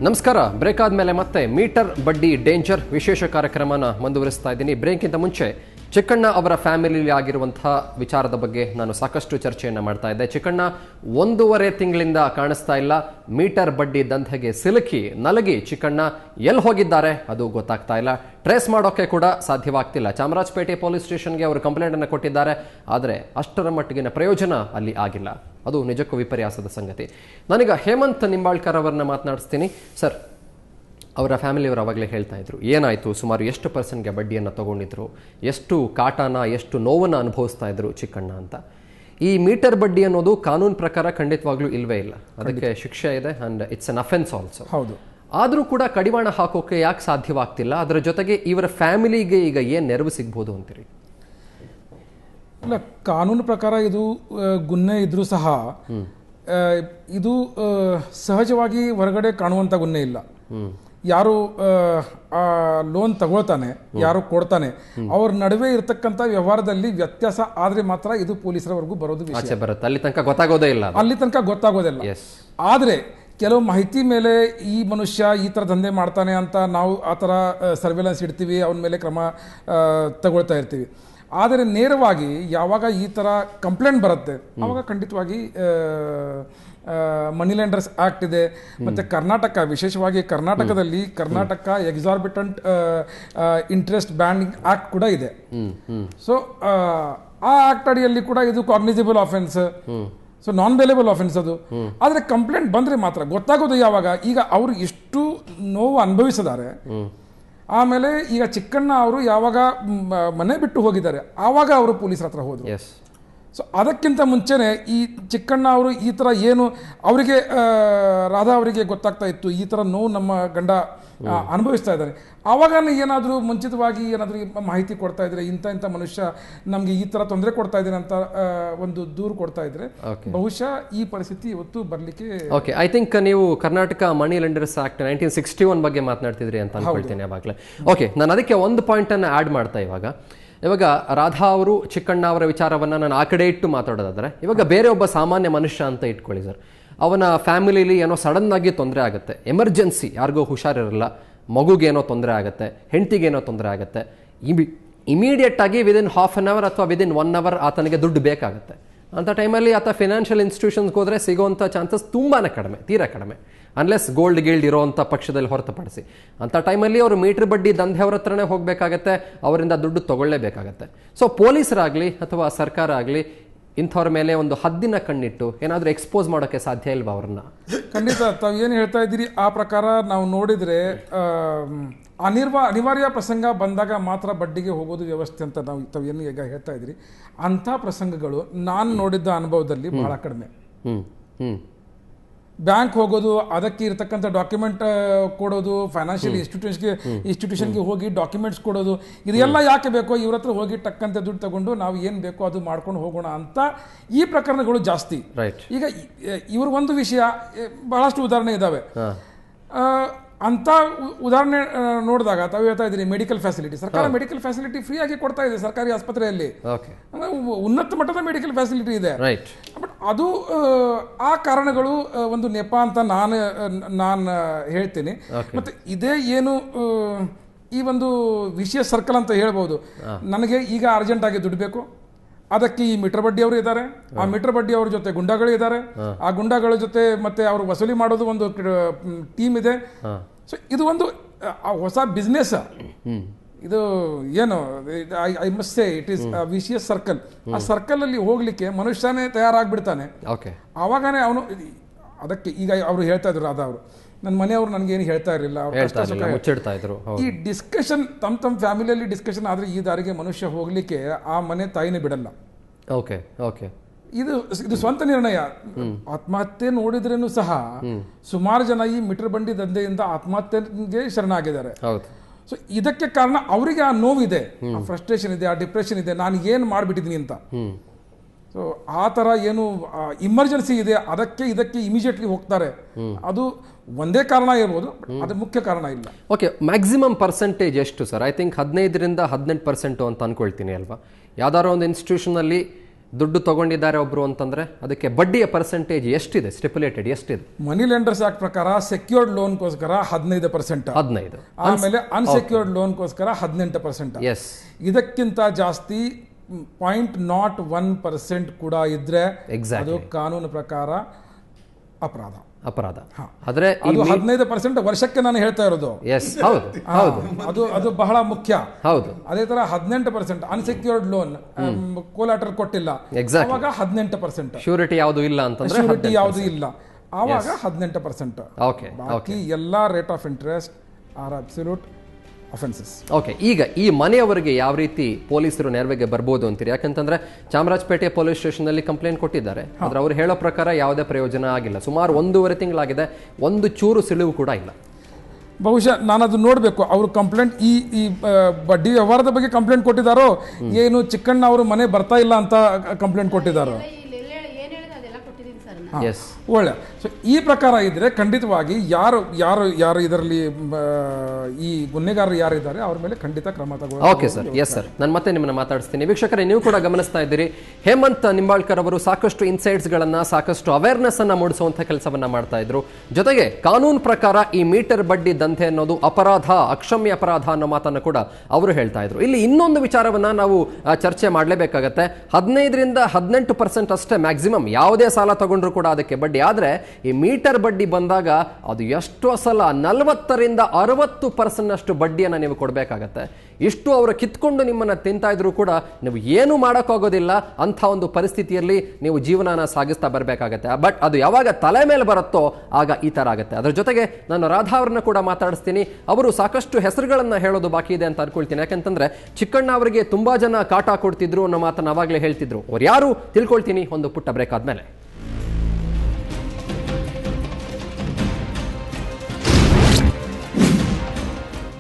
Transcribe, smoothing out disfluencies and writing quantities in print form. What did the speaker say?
ನಮಸ್ಕಾರ. ಬ್ರೇಕ್ ಆದಮೇಲೆ ಮತ್ತೆ ಮೀಟರ್ ಬಡ್ಡಿ ಡೇಂಜರ್ ವಿಶೇಷ ಕಾರ್ಯಕ್ರಮನ ಮುಂದುವರಿಸ್ತಾ ಇದ್ದೀನಿ. ಬ್ರೇಕ್ಗಿಂತ ಮುಂಚೆ ಚಿಕ್ಕಣ್ಣ ಅವರ ಫ್ಯಾಮಿಲಿಯಲ್ಲಿ ಆಗಿರುವಂತಹ ವಿಚಾರದ ಬಗ್ಗೆ ನಾನು ಸಾಕಷ್ಟು ಚರ್ಚೆಯನ್ನು ಮಾಡ್ತಾ ಇದ್ದೆ. ಚಿಕ್ಕಣ್ಣ 1.5 ತಿಂಗಳಿಂದ ಕಾಣಿಸ್ತಾ ಇಲ್ಲ. ಮೀಟರ್ ಬಡ್ಡಿ ದಂಧೆಗೆ ಸಿಲುಕಿ ನಲಗಿ ಚಿಕ್ಕಣ್ಣ ಎಲ್ಲಿ ಹೋಗಿದ್ದಾರೆ ಅದು ಗೊತ್ತಾಗ್ತಾ ಇಲ್ಲ. ಟ್ರೇಸ್ ಮಾಡೋಕೆ ಕೂಡ ಸಾಧ್ಯವಾಗ್ತಿಲ್ಲ. ಚಾಮರಾಜಪೇಟೆ ಪೊಲೀಸ್ ಸ್ಟೇಷನ್ಗೆ ಅವರು ಕಂಪ್ಲೇಂಟ್ ಅನ್ನು ಕೊಟ್ಟಿದ್ದಾರೆ. ಆದರೆ ಅಷ್ಟರ ಮಟ್ಟಿಗಿನ ಪ್ರಯೋಜನ ಅಲ್ಲಿ ಆಗಿಲ್ಲ. ಅದು ನಿಜಕ್ಕೂ ವಿಪರ್ಯಾಸದ ಸಂಗತಿ. ನಾನೀಗ ಹೇಮಂತ್ ನಿಂಬಾಳ್ಕರ್ ಅವರನ್ನ ಮಾತನಾಡಿಸ್ತೀನಿ. ಸರ್, ಅವರ ಫ್ಯಾಮಿಲಿಯವರು ಅವಾಗಲೇ ಹೇಳ್ತಾ ಇದ್ರು, ಏನಾಯಿತು, ಸುಮಾರು ಎಷ್ಟು ಪರ್ಸೆಂಟ್ಗೆ ಬಡ್ಡಿಯನ್ನು ತಗೊಂಡಿದ್ರು, ಎಷ್ಟು ಕಾಟನ ಎಷ್ಟು ನೋವನ್ನು ಅನುಭವಿಸ್ತಾ ಇದ್ರು ಚಿಕ್ಕಣ್ಣ ಅಂತ. ಈ ಮೀಟರ್ ಬಡ್ಡಿ ಅನ್ನೋದು ಕಾನೂನು ಪ್ರಕಾರ ಖಂಡಿತವಾಗ್ಲೂ ಇಲ್ವೇ ಇಲ್ಲ. ಅದಕ್ಕೆ ಶಿಕ್ಷೆ ಇದೆ and it's an offence also. ಹೌದು. ಆದರೂ ಕೂಡ ಕಡಿವಾಣ ಹಾಕೋಕೆ ಯಾಕೆ ಸಾಧ್ಯವಾಗ್ತಿಲ್ಲ? ಅದರ ಜೊತೆಗೆ ಇವರ ಫ್ಯಾಮಿಲಿಗೆ ಈಗ ಏನು ನೆರವು ಸಿಗ್ಬೋದು ಅಂತೀರಿ? ಇಲ್ಲ, ಕಾನೂನು ಪ್ರಕಾರ ಇದು ಗುನ್ನೆ ಇದ್ರೂ ಸಹ ಇದು ಸಹಜವಾಗಿ ಹೊರಗಡೆ ಕಾಣುವಂಥ ಗುನ್ನೆ ಇಲ್ಲ. ಯಾರು ಲೋನ್ ತಗೊಳ್ತಾನೆ, ಯಾರು ಕೊಡ್ತಾನೆ, ಅವ್ರ ನಡುವೆ ಇರತಕ್ಕಂಥ ವ್ಯವಹಾರದಲ್ಲಿ ವ್ಯತ್ಯಾಸ ಆದ್ರೆ ಮಾತ್ರ ಇದು ಪೊಲೀಸರವರೆಗೂ ಬರೋದು ವಿಷಯ ಬರುತ್ತೆ. ಅಲ್ಲಿ ತನಕ ಗೊತ್ತಾಗೋದೇ ಇಲ್ಲ. ಆದ್ರೆ ಕೆಲವು ಮಾಹಿತಿ ಮೇಲೆ ಈ ಮನುಷ್ಯ ಈ ಥರ ದಂಧೆ ಮಾಡ್ತಾನೆ ಅಂತ ನಾವು ಆ ಥರ ಸರ್ವೆಲೆನ್ಸ್ ಇಡ್ತೀವಿ, ಅವನ ಮೇಲೆ ಕ್ರಮ ತಗೊಳ್ತಾ ಇರ್ತೀವಿ. ಆದರೆ ನೇರವಾಗಿ ಯಾವಾಗ ಈ ಥರ ಕಂಪ್ಲೇಂಟ್ ಬರುತ್ತೆ ಆವಾಗ ಖಂಡಿತವಾಗಿ ಮನಿ ಲ್ಯಾಂಡರ್ಸ್ ಆಕ್ಟ್ ಇದೆ. ಮತ್ತು ಕರ್ನಾಟಕ, ವಿಶೇಷವಾಗಿ ಕರ್ನಾಟಕದಲ್ಲಿ Karnataka exorbitant interest bending act ಕೂಡ ಇದೆ. ಸೊ ಆ ಆಕ್ಟ್ ಅಡಿಯಲ್ಲಿ ಕೂಡ ಇದು ಕಾಗ್ನಿಸಿಬಲ್ ಆಫೆನ್ಸ್, ಸೊ ನಾನ್ ಬೇಲೇಬಲ್ ಆಫೆನ್ಸ್ ಅದು. ಆದರೆ ಕಂಪ್ಲೇಂಟ್ ಬಂದರೆ ಮಾತ್ರ ಗೊತ್ತಾಗೋದು ಯಾವಾಗ, ಈಗ ಅವರು ಎಷ್ಟು ನೋವು ಅನುಭವಿಸಿದ್ದಾರೆ, ಆಮೇಲೆ ಈಗ ಚಿಕ್ಕಣ್ಣ ಅವರು ಯಾವಾಗ ಮನೆ ಬಿಟ್ಟು ಹೋಗಿದ್ದಾರೆ ಆವಾಗ ಅವರು ಪೊಲೀಸರ ಹತ್ರ ಹೋದರು. ಸೊ ಅದಕ್ಕಿಂತ ಮುಂಚೆನೆ ಈ ಚಿಕ್ಕಣ್ಣ ಅವರು ಈ ಥರ ಏನು ಅವರಿಗೆ ರಾಧಾ ಅವರಿಗೆ ಗೊತ್ತಾಗ್ತಾ ಇತ್ತು, ಈ ಥರ ನೋವು ನಮ್ಮ ಗಂಡ ಅನುಭವಿಸ್ತಾ ಇದ್ದಾರೆ, ಆವಾಗ ಏನಾದರೂ ಮುಂಚಿತವಾಗಿ ಏನಾದರೂ ಮಾಹಿತಿ ಕೊಡ್ತಾ ಇದ್ರೆ, ಇಂಥ ಮನುಷ್ಯ ನಮಗೆ ಈ ಥರ ತೊಂದರೆ ಕೊಡ್ತಾ ಇದ್ದೇನೆ ಅಂತ ಒಂದು ದೂರು ಕೊಡ್ತಾ ಇದ್ರೆ ಬಹುಶಃ ಈ ಪರಿಸ್ಥಿತಿ ಇವತ್ತು ಬರಲಿಕ್ಕೆ. ಓಕೆ, ಐ ಥಿಂಕ್ ನೀವು ಕರ್ನಾಟಕ ಮನಿ ಲೆಂಡರ್ಸ್ ಆಕ್ಟ್ 1961 ಬಗ್ಗೆ ಮಾತನಾಡ್ತಿದ್ರಿ ಅಂತ ಅನ್ಕೊಳ್ತೇನೆ ಅವಾಗಲೇ. ಓಕೆ, ನಾನು ಅದಕ್ಕೆ ಒಂದು ಪಾಯಿಂಟನ್ನು ಆ್ಯಡ್ ಮಾಡ್ತಾ ಇವಾಗ ರಾಧಾ ಅವರು ಚಿಕ್ಕಣ್ಣ ಅವರ ವಿಚಾರವನ್ನು ನಾನು ಆ ಕಡೆ ಇಟ್ಟು ಮಾತಾಡೋದಾದ್ರೆ, ಇವಾಗ ಬೇರೆ ಒಬ್ಬ ಸಾಮಾನ್ಯ ಮನುಷ್ಯ ಅಂತ ಇಟ್ಕೊಳ್ಳಿ ಸರ್. ಅವನ ಫ್ಯಾಮಿಲಿಲಿ ಏನೋ ಸಡನ್ ಆಗಿ ತೊಂದರೆ ಆಗುತ್ತೆ, ಎಮರ್ಜೆನ್ಸಿ, ಯಾರಿಗೋ ಹುಷಾರಿರಲ್ಲ, ಮಗುಗೇನೋ ತೊಂದರೆ ಆಗುತ್ತೆ, ಹೆಂಡತಿಗೇನೋ ತೊಂದರೆ ಆಗುತ್ತೆ, ಇಮಿಡಿಯೇಟ್ ಆಗಿ ವಿದಿನ್ ಹಾಫ್ ಅನ್ ಅವರ್ ಅಥವಾ ವಿದಿನ್ 1 ಅವರ್ ಆತನಿಗೆ ದುಡ್ಡು ಬೇಕಾಗುತ್ತೆ. ಅಂಥ ಟೈಮಲ್ಲಿ ಆತ ಫಿನಾನ್ಷಿಯಲ್ ಇನ್ಸ್ಟಿಟ್ಯೂಷನ್ಸ್ಗೆ ಹೋದರೆ ಸಿಗೋವಂಥ ಚಾನ್ಸಸ್ ತುಂಬಾ ಕಡಿಮೆ, ತೀರಾ ಕಡಿಮೆ, ಅನ್ಲೆಸ್ ಗೋಲ್ಡ್ ಗಿಲ್ಡ್ ಇರೋವಂಥ ಪಕ್ಷದಲ್ಲಿ ಹೊರತುಪಡಿಸಿ. ಅಂಥ ಟೈಮಲ್ಲಿ ಅವರು ಮೀಟರ್ ಬಡ್ಡಿ ದಂಧೆಯವ್ರ ಹತ್ರನೇ ಹೋಗಬೇಕಾಗತ್ತೆ, ಅವರಿಂದ ದುಡ್ಡು ತಗೊಳ್ಳೇಬೇಕಾಗತ್ತೆ. ಸೊ ಪೊಲೀಸರಾಗಲಿ ಅಥವಾ ಸರ್ಕಾರ ಆಗಲಿ ಇಂಥವ್ರ ಮೇಲೆ ಒಂದು ಹದ್ದಿನ ಕಣ್ಣಿಟ್ಟು ಏನಾದರೂ ಎಕ್ಸ್ಪೋಸ್ ಮಾಡೋಕ್ಕೆ ಸಾಧ್ಯ ಇಲ್ವಾ ಅವ್ರನ್ನ? ಖಂಡಿತ ತಾವು ಏನು ಹೇಳ್ತಾ ಇದ್ದೀರಿ ಆ ಪ್ರಕಾರ ನಾವು ನೋಡಿದರೆ ಅನಿವಾರ್ಯ ಪ್ರಸಂಗ ಬಂದಾಗ ಮಾತ್ರ ಬಡ್ಡಿಗೆ ಹೋಗೋದು ವ್ಯವಸ್ಥೆ ಅಂತ ತಾವು ಏನು ಈಗ ಹೇಳ್ತಾ ಇದ್ದೀರಿ. ಅಂಥ ಪ್ರಸಂಗಗಳು ನಾನು ನೋಡಿದ್ದ ಅನುಭವದಲ್ಲಿ ಬಹಳ ಕಡಿಮೆ. ಬ್ಯಾಂಕ್ ಹೋಗೋದು, ಅದಕ್ಕೆ ಇರತಕ್ಕಂಥ ಡಾಕ್ಯುಮೆಂಟ್ ಕೊಡೋದು, ಫೈನಾನ್ಷಿಯಲ್ ಇನ್ಸ್ಟಿಟ್ಯೂಷನ್ಗೆ ಹೋಗಿ ಡಾಕ್ಯುಮೆಂಟ್ಸ್ ಕೊಡೋದು, ಇದೆಲ್ಲ ಯಾಕೆ ಬೇಕೋ, ಇವ್ರ ಹತ್ರ ಹೋಗಿ ಟಕ್ಕಂತೆ ದುಡ್ಡು ತಗೊಂಡು ನಾವು ಏನು ಬೇಕೋ ಅದು ಮಾಡ್ಕೊಂಡು ಹೋಗೋಣ ಅಂತ ಈ ಪ್ರಕರಣಗಳು ಜಾಸ್ತಿ. ಈಗ ಇವ್ರ ಒಂದು ವಿಷಯ, ಬಹಳಷ್ಟು ಉದಾಹರಣೆ ಇದ್ದಾವೆ. ಅಂತ ಉದಾಹರಣೆ ನೋಡಿದಾಗ ತಾವು ಹೇಳ್ತಾ ಇದ್ದೀರಿ ಮೆಡಿಕಲ್ ಫೆಸಿಲಿಟಿ, ಸರ್ಕಾರ ಮೆಡಿಕಲ್ ಫೆಸಿಲಿಟಿ ಫ್ರೀ ಆಗಿ ಕೊಡ್ತಾ ಇದೆ ಸರ್ಕಾರಿ ಆಸ್ಪತ್ರೆಯಲ್ಲಿ, ಉನ್ನತ ಮಟ್ಟದ ಮೆಡಿಕಲ್ ಫೆಸಿಲಿಟಿ ಇದೆ. ಬಟ್ ಅದು ಆ ಕಾರಣಗಳು ಒಂದು ನೆಪ ಅಂತ ನಾನು ಹೇಳ್ತೀನಿ. ಮತ್ತೆ ಇದೇ ಏನು ಈ ಒಂದು ವಿಷಯ ಸರ್ಕಲ್ ಅಂತ ಹೇಳ್ಬೋದು. ನನಗೆ ಈಗ ಅರ್ಜೆಂಟ್ ಆಗಿ ದುಡ್ಡು ಬೇಕು, ಅದಕ್ಕೆ ಈ ಮೀಟರ್ ಬಡ್ಡಿ ಅವರು ಇದ್ದಾರೆ, ಆ ಮೀಟರ್ ಬಡ್ಡಿ ಅವ್ರ ಜೊತೆ ಗುಂಡಾಗಳು ಇದ್ದಾರೆ, ಆ ಗುಂಡಾಗಳ ಜೊತೆ ಮತ್ತೆ ಅವರು ವಸೂಲಿ ಮಾಡೋದು ಒಂದು ಟೀಮ್ ಇದೆ. ಸೊ ಇದು ಒಂದು ಹೊಸ ಬಿಸ್ನೆಸ್. ಇದು ಏನು I must say it is vicious circle. ಆ ಸರ್ಕಲ್ ಅಲ್ಲಿ ಹೋಗ್ಲಿಕ್ಕೆ ಮನುಷ್ಯನೇ ತಯಾರಾಗ್ಬಿಡ್ತಾನೆ. ಆವಾಗನೇ ಅವನು ಅದಕ್ಕೆ ಈಗ ಅವರು ಹೇಳ್ತಾ ಇದ್ರು, ರಾಧಾ ಅವರು, ನನ್ನ ಮನೆಯವರು ನನಗೇನು ಹೇಳ್ತಾ ಇರಲಿಲ್ಲ, ಈ ಡಿಸ್ಕಷನ್ ತಮ್ಮ ಫ್ಯಾಮಿಲಿಯಲ್ಲಿ ಡಿಸ್ಕಷನ್ ಆದ್ರೆ ಈ ದಾರಿಗೆ ಮನುಷ್ಯ ಹೋಗ್ಲಿಕ್ಕೆ ಆ ಮನೆ ತಾಯಿನೇ ಬಿಡಲ್ಲ. ಇದು ಸ್ವಂತ ನಿರ್ಣಯ. ಆತ್ಮಹತ್ಯೆ ನೋಡಿದ್ರೇನು ಸಹ ಸುಮಾರು ಜನ ಈ ಮೀಟರ್ ಬಂಡಿ ದಂಧೆಯಿಂದ ಆತ್ಮಹತ್ಯೆಗೆ ಶರಣಾಗಿದ್ದಾರೆ. ಸೊ ಇದಕ್ಕೆ ಕಾರಣ ಅವರಿಗೆ ಆ ನೋವಿದೆ, ಆ ಫ್ರಸ್ಟ್ರೇಷನ್ ಇದೆ, ಆ ಡಿಪ್ರೆಷನ್ ಇದೆ, ನಾನು ಏನು ಮಾಡಿಬಿಟ್ಟಿದ್ದೀನಿ ಅಂತ. ಸೊ ಆ ಥರ ಏನು ಇಮರ್ಜೆನ್ಸಿ ಇದೆ, ಇದಕ್ಕೆ ಇಮಿಡಿಯೇಟ್ಲಿ ಹೋಗ್ತಾರೆ. ಅದು ಒಂದೇ ಕಾರಣ ಇರ್ಬೋದು, ಅದು ಮುಖ್ಯ ಕಾರಣ ಇಲ್ಲ. ಓಕೆ, ಮ್ಯಾಕ್ಸಿಮಮ್ ಪರ್ಸೆಂಟೇಜ್ ಎಷ್ಟು ಸರ್? ಐ ಥಿಂಕ್ 15% 18% ಅಂತ ಅನ್ಕೊಳ್ತೀನಿ ಅಲ್ವಾ? ಯಾವ್ದಾರೋ ಒಂದು ಇನ್ಸ್ಟಿಟ್ಯೂಷನಲ್ಲಿ ದುಡ್ಡು ತಗೊಂಡಿದ್ದಾರೆ ಒಬ್ರು ಅಂತಂದ್ರೆ ಅದಕ್ಕೆ ಬಡ್ಡಿಯ ಪರ್ಸೆಂಟೇಜ್ ಎಷ್ಟಿದೆ, ಸ್ಟಿಪ್ಯುಲೇಟೆಡ್ ಎಷ್ಟಿದೆ? ಮನಿ ಲೆಂಡರ್ಸ್ ಆಕ್ಟ್ ಪ್ರಕಾರ ಸೆಕ್ಯೂರ್ಡ್ ಲೋನ್ಗೋಸ್ಕರ 15%, 15. ಆಮೇಲೆ ಅನ್ಸೆಕ್ಯೂರ್ಡ್ ಲೋನ್ಗೋಸ್ಕರ 18%. ಎಸ್. ಇದಕ್ಕಿಂತ ಜಾಸ್ತಿ 0.01% ಕೂಡ ಇದ್ರೆ ಅದು ಕಾನೂನು ಪ್ರಕಾರ ಅಪರಾಧ. ಆದ್ರೆ ಅದು 15% ವರ್ಷಕ್ಕೆ ನಾನು ಹೇಳ್ತಾ ಇರೋದು. ಎಸ್, ಹೌದು ಹೌದು, ಅದು ಬಹಳ ಮುಖ್ಯ. ಹೌದು. ಅದೇ ತರ 18% ಅನ್ಸೆಕ್ಯೂರ್ಡ್ ಲೋನ್, ಕೋಲಾಟರ್ ಕೊಟ್ಟಿಲ್ಲ, ಅವಾಗ 18%. ಶ್ಯೂರಿಟಿ ಯಾವುದು ಇಲ್ಲ ಅಂತಂದ್ರೆ, ಶ್ಯೂರಿಟಿ ಯಾವುದು ಇಲ್ಲ ಆವಾಗ 18%. ಓಕೆ. ಬಾಕಿ ಎಲ್ಲಾ rate of interest are absolute offences. Okay. ಈಗ ಈ ಮನೆಯವರಿಗೆ ಯಾವ ರೀತಿ ಪೊಲೀಸರು ನೆರವಿಗೆ ಬರ್ಬೋದು ಅಂತೀರಿ? ಯಾಕಂತಂದ್ರೆ ಚಾಮರಾಜಪೇಟೆ ಪೊಲೀಸ್ ಸ್ಟೇಷನ್ ನಲ್ಲಿ ಕಂಪ್ಲೇಂಟ್ ಕೊಟ್ಟಿದ್ದಾರೆ, ಆದ್ರೆ ಅವ್ರು ಹೇಳೋ ಪ್ರಕಾರ ಯಾವುದೇ ಪ್ರಯೋಜನ ಆಗಿಲ್ಲ. ಸುಮಾರು 1.5 ತಿಂಗಳಾಗಿದೆ, ಒಂದು ಚೂರು ಸುಳಿವು ಕೂಡ ಇಲ್ಲ. ಬಹುಶಃ ನಾನು ಅದು ನೋಡಬೇಕು. ಅವರು ಕಂಪ್ಲೇಂಟ್ ಈ ಬಡ್ಡಿ ವ್ಯವಹಾರದ ಬಗ್ಗೆ ಕಂಪ್ಲೇಂಟ್ ಕೊಟ್ಟಿದ್ದಾರೋ, ಏನು ಚಿಕ್ಕಣ್ಣ ಅವರು ಮನೆ ಬರ್ತಾ ಇಲ್ಲ ಅಂತ ಕಂಪ್ಲೇಂಟ್ ಕೊಟ್ಟಿದ್ದಾರೋ? ಒಳ್ಳೆ. ಸೊ ಈ ಪ್ರಕಾರ ಇದ್ರೆ ಖಂಡಿತವಾಗಿ ಯಾರು ಇದರಲ್ಲಿ ಈ ಗುನ್ನೆಗಾರರು ಯಾರಿದ್ದಾರೆ ಅವ್ರ ಮೇಲೆ ಖಂಡಿತ ಕ್ರಮ ತಗೊಳ್ಳಿ. Okay sir. ಎಸ್ ಸರ್, ನಾನು ಮತ್ತೆ ನಿಮ್ಮನ್ನ ಮಾತಾಡಿಸ್ತೀನಿ. ವೀಕ್ಷಕರೇ, ನೀವು ಕೂಡ ಗಮನಿಸ್ತಾ ಇದ್ದೀರಿ, ಹೇಮಂತ್ ನಿಂಬಾಳ್ಕರ್ ಅವರು ಸಾಕಷ್ಟು ಇನ್ಸೈಟ್ಸ್ ಗಳನ್ನ, ಸಾಕಷ್ಟು ಅವೇರ್ನೆಸ್ ಅನ್ನ ಮೂಡಿಸುವಂತ ಕೆಲಸವನ್ನ ಮಾಡ್ತಾ ಇದ್ರು. ಜೊತೆಗೆ ಕಾನೂನು ಪ್ರಕಾರ ಈ ಮೀಟರ್ ಬಡ್ಡಿ ದಂಧೆ ಅನ್ನೋದು ಅಪರಾಧ, ಅಕ್ಷಮ್ಯ ಅಪರಾಧ ಅನ್ನೋ ಮಾತನ್ನು ಕೂಡ ಅವರು ಹೇಳ್ತಾ ಇದ್ರು. ಇಲ್ಲಿ ಇನ್ನೊಂದು ವಿಚಾರವನ್ನ ನಾವು ಚರ್ಚೆ ಮಾಡಲೇಬೇಕಾಗತ್ತೆ. 15ರಿಂದ 18% ಅಷ್ಟೇ ಮ್ಯಾಕ್ಸಿಮಮ್ ಯಾವುದೇ ಸಾಲ ತಗೊಂಡ್ರು ಕೂಡ ಅದಕ್ಕೆ ಬಡ್ಡಿ. ಆದ್ರೆ ಈ ಮೀಟರ್ ಬಡ್ಡಿ ಬಂದಾಗ ಅದು ಎಷ್ಟೋ ಸಲ 40ರಿಂದ 60% ಅಷ್ಟು ಬಡ್ಡಿಯನ್ನು ನೀವು ಕೊಡಬೇಕಾಗತ್ತೆ. ಇಷ್ಟು ಅವರು ಕಿತ್ಕೊಂಡು ನಿಮ್ಮನ್ನ ತಿಂತಾ ಇದ್ರು ಕೂಡ ನೀವು ಏನು ಮಾಡೋಕ್ಕಾಗೋದಿಲ್ಲ. ಅಂಥ ಒಂದು ಪರಿಸ್ಥಿತಿಯಲ್ಲಿ ನೀವು ಜೀವನನ ಸಾಗಿಸ್ತಾ ಬರಬೇಕಾಗತ್ತೆ. ಬಟ್ ಅದು ಯಾವಾಗ ತಲೆ ಮೇಲೆ ಬರುತ್ತೋ ಆಗ ಈ ತರ ಆಗುತ್ತೆ. ಅದರ ಜೊತೆಗೆ ನಾನು ರಾಧಾ ಅವರನ್ನ ಕೂಡ ಮಾತಾಡಿಸ್ತೀನಿ. ಅವರು ಸಾಕಷ್ಟು ಹೆಸರುಗಳನ್ನ ಹೇಳೋದು ಬಾಕಿ ಇದೆ ಅಂತ ಅನ್ಕೊಳ್ತೀನಿ. ಯಾಕಂತಂದ್ರೆ ಚಿಕ್ಕಣ್ಣ ಅವರಿಗೆ ತುಂಬಾ ಜನ ಕಾಟ ಕೊಡ್ತಿದ್ರು ಅನ್ನೋ ಮಾತನ್ನ ಅವಾಗಲೇ ಹೇಳ್ತಿದ್ರು. ಅವ್ರು ಯಾರು ತಿಳ್ಕೊಳ್ತೀನಿ ಒಂದು ಪುಟ್ಟ ಬ್ರೇಕ್ ಆದ್ಮೇಲೆ.